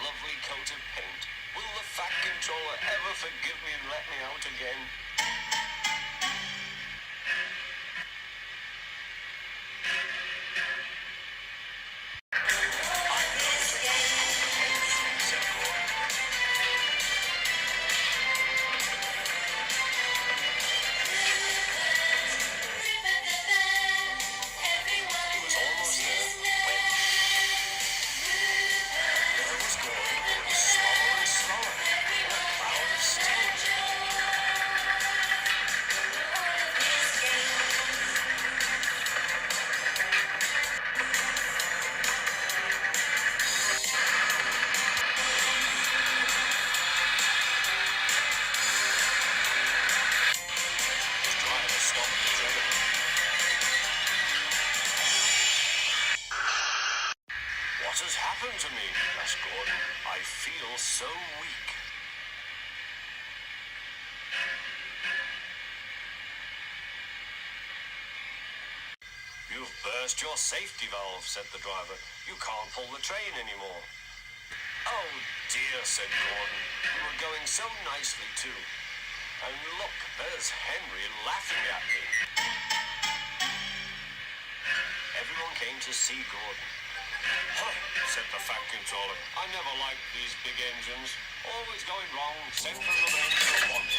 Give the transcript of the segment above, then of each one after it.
lovely coat of paint. Will the Fat Controller ever forgive me and let me out again? He was almost there when there was Gordon going slower and slower in a cloud of steam. The driver stopped the train. What has happened to me? Asked Gordon. I feel so weak. You've burst your safety valve, said the driver. You can't pull the train anymore. Oh dear, said Gordon. We were going so nicely too. And look, there's Henry laughing at me. Everyone came to see Gordon. Huh, said the Fat Controller. I never liked these big engines. Always going wrong, center of the range at once.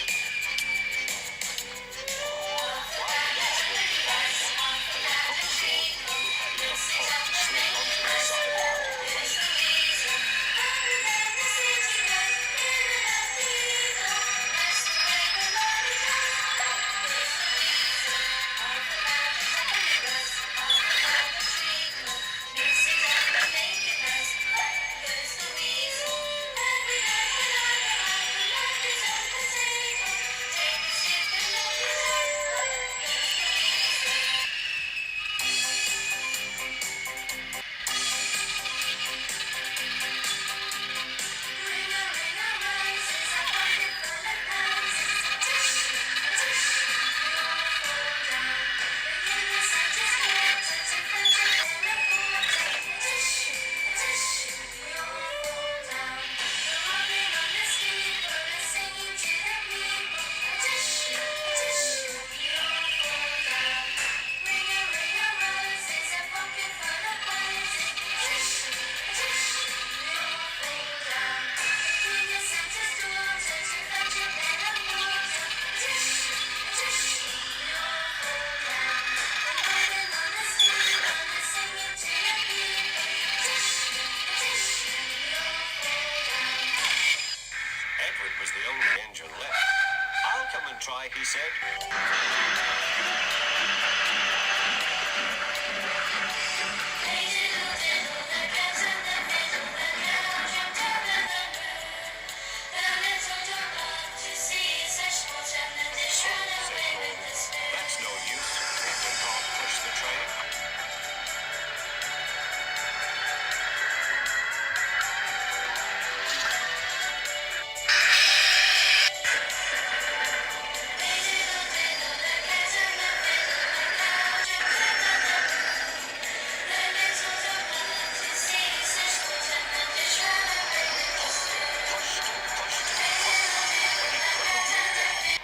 While the dog was flying, Uncle Gordon, who had enough pulp to swing onto the side out of the way. Edward was the only engine left. I'll come and try, he said. That's no use. We can't push the train.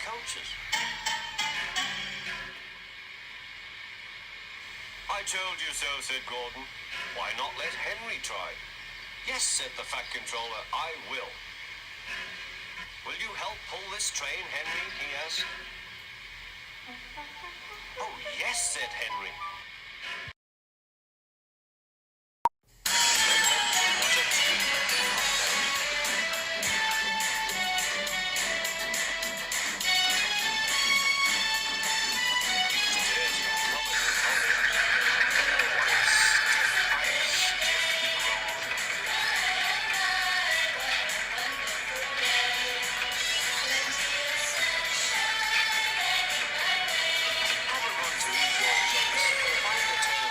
Coaches. I told you so, said Gordon. Why not let Henry try? Yes, said the Fat Controller, I will. Will you help pull this train, Henry? He asked. Oh, yes, said Henry. Have a run to George Jones. Find the turn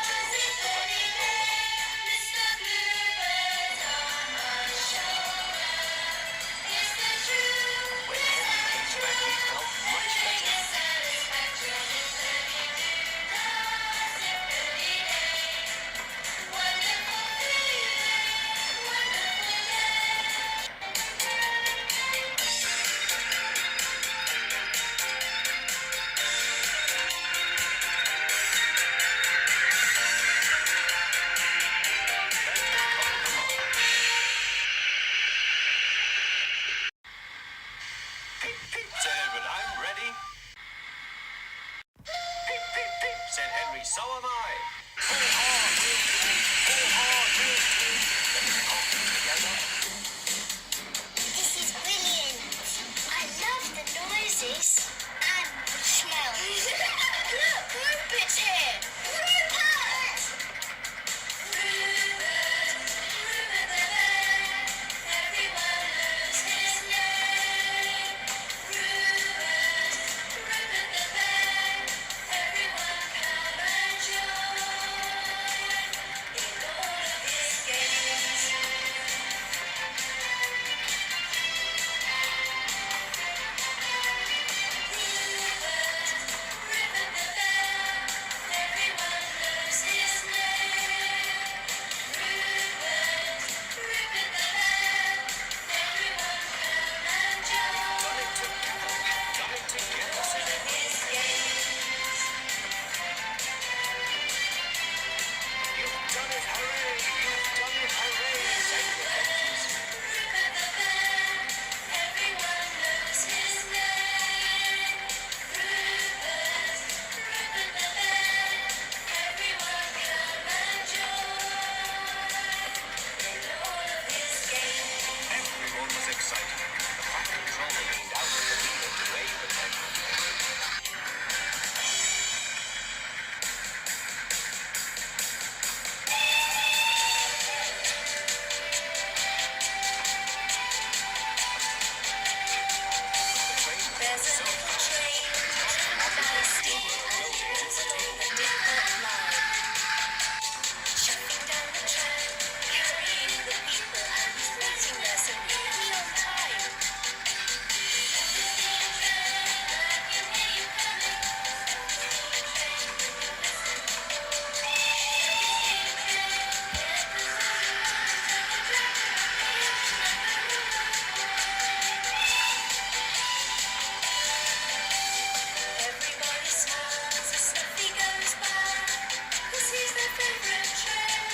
So am I. Pull hard, real deep. Pull hard, real deep. Let's pump together. This is brilliant. I love the noises and the smell. Look, Rupert's here. Rupert! Rupert, Rupert the bear. Everyone knows his name. Rupert, Rupert the bear. Everyone come and join in all of his games. Everyone was excited. The pack controller leaned out at the leader to wave at them. The train There's a little train that steam and turns along a different line. Shuffling down the track, carrying the people and he's waiting there so nearly on time. Everybody smiles as Snuffy goes by, 'cause he's their favorite train.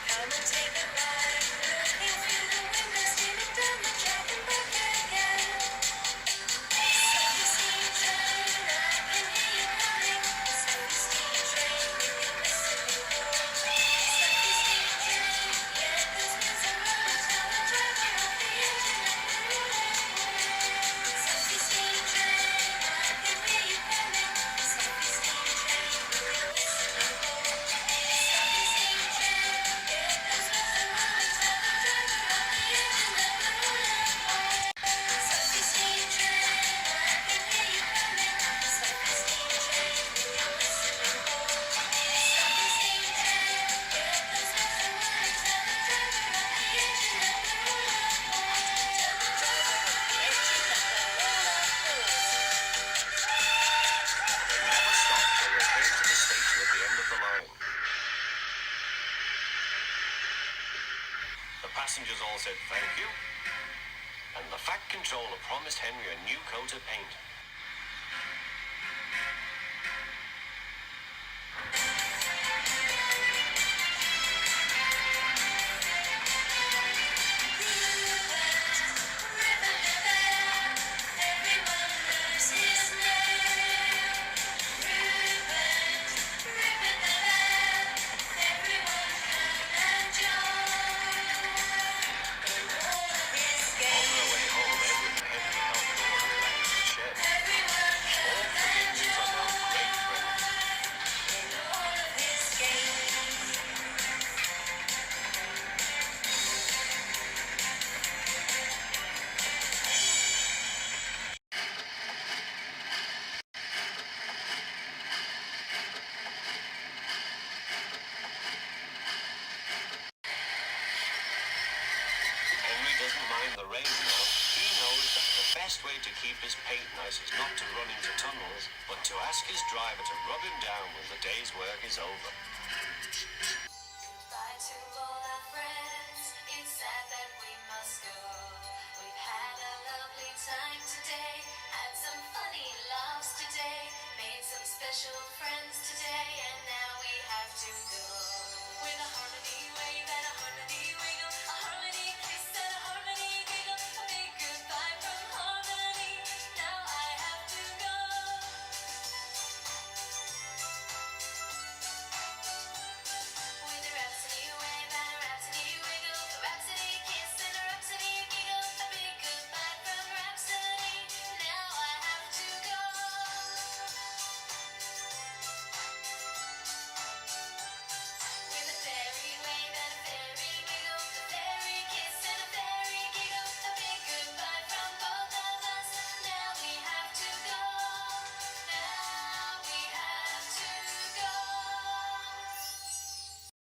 Come and take a ride, looking through the windows, steaming down the track and back again. Snuffy steam train, I can hear you coming. Snuffy steam train, with your whistling horn. Snuffy steam train, yeah, those wheels are rolling, tell the driver off the engine and we're rolling home. Snuffy steam train, I can hear you coming. Snuffy steam train, with your whistling horn. Snuffy steam train, yeah, those wheels are rolling, tell the driver off the engine and we're rolling home. Snuffy steam train, I can hear you coming. Snuffy steam train, with your whistling horn. Snuffy steam train, yeah, those wheels are rolling, tell the driver off the engine and we're rolling home. Tell the driver off the engine that we're rolling home. They never stopped till they came to the station at the end of the line. The passengers all said thank you, and the Fat Controller promised Henry a new coat of paint. Everyone knows his name. Rupert, Rupert the bear. Everyone come and join in all of his On games. their way home, Edward and Henry helped Gordon back to the shed. Everyone All come three and engines are now great friends. join in all of his games. Henry doesn't mind the rain now. He knows that the best way to keep his paint nice is not to run into tunnels, but to ask his driver to rub him down when the day's work is over. Goodbye to all our friends. It's sad that we must go. We've had a lovely time today, had some funny laughs today, made some special friends.